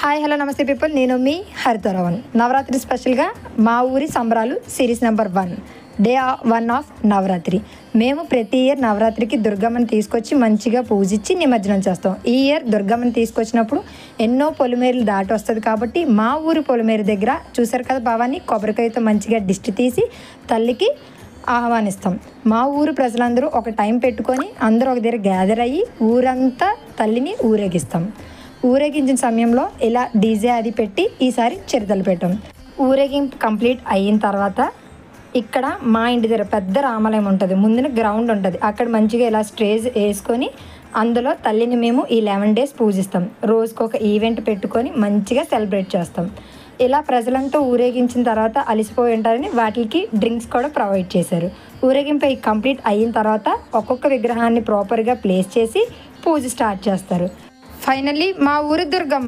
Hi hello నమస్తే people, నేను మీ హరితరవన్. నవరాత్రి స్పెషల్గా మా ఊరి సంబరాలు series number 1 day 1 of Navaratri. మేము ప్రతి ఇయర్ నవరాత్రికి దుర్గమ్మని తీసుకొచ్చి మంచిగా పూజించి నిమజ్జనం చేస్తాం. ఈ ఇయర్ దుర్గమ్మని తీసుకొచ్చినప్పుడు ఎన్నో పొలిమేరలు దాటి వస్తుంది కాబట్టి మా ఊరి పొలిమేర దగ్గర చూసారు కదా భావాన్ని కొబ్బరికాయతో మంచిగా దిష్టి తీసి తల్లికి ఆహ్వానిస్తాం. మా ఊరు ప్రజలందరూ ఒక టైం పెట్టుకొని అందరూ ఒక దగ్గర గ్యాదర్ అయ్యి ఊరంతా తల్లిని ఊరేగిస్తాం. ఊరేగించిన సమయంలో ఇలా డీజే అది పెట్టి ఈసారి చిరుతలు పెట్టాం. ఊరేగింపు కంప్లీట్ అయిన తర్వాత ఇక్కడ మా ఇంటి దగ్గర పెద్ద రామాలయం ఉంటుంది, ముందున గ్రౌండ్ ఉంటుంది. అక్కడ మంచిగా ఇలా స్టేజ్ వేసుకొని అందులో తల్లిని మేము ఈ 11 days పూజిస్తాం. రోజుకు ఒక ఈవెంట్ పెట్టుకొని మంచిగా సెలబ్రేట్ చేస్తాం. ఇలా ప్రజలంతా ఊరేగించిన తర్వాత అలసిపోయి ఉంటారని వాటికి డ్రింక్స్ కూడా ప్రొవైడ్ చేశారు. ఊరేగింపు కంప్లీట్ అయిన తర్వాత ఒక్కొక్క విగ్రహాన్ని ప్రాపర్గా ప్లేస్ చేసి పూజ స్టార్ట్ చేస్తారు. ఫైనల్లీ మా ఊరి దుర్గమ్మ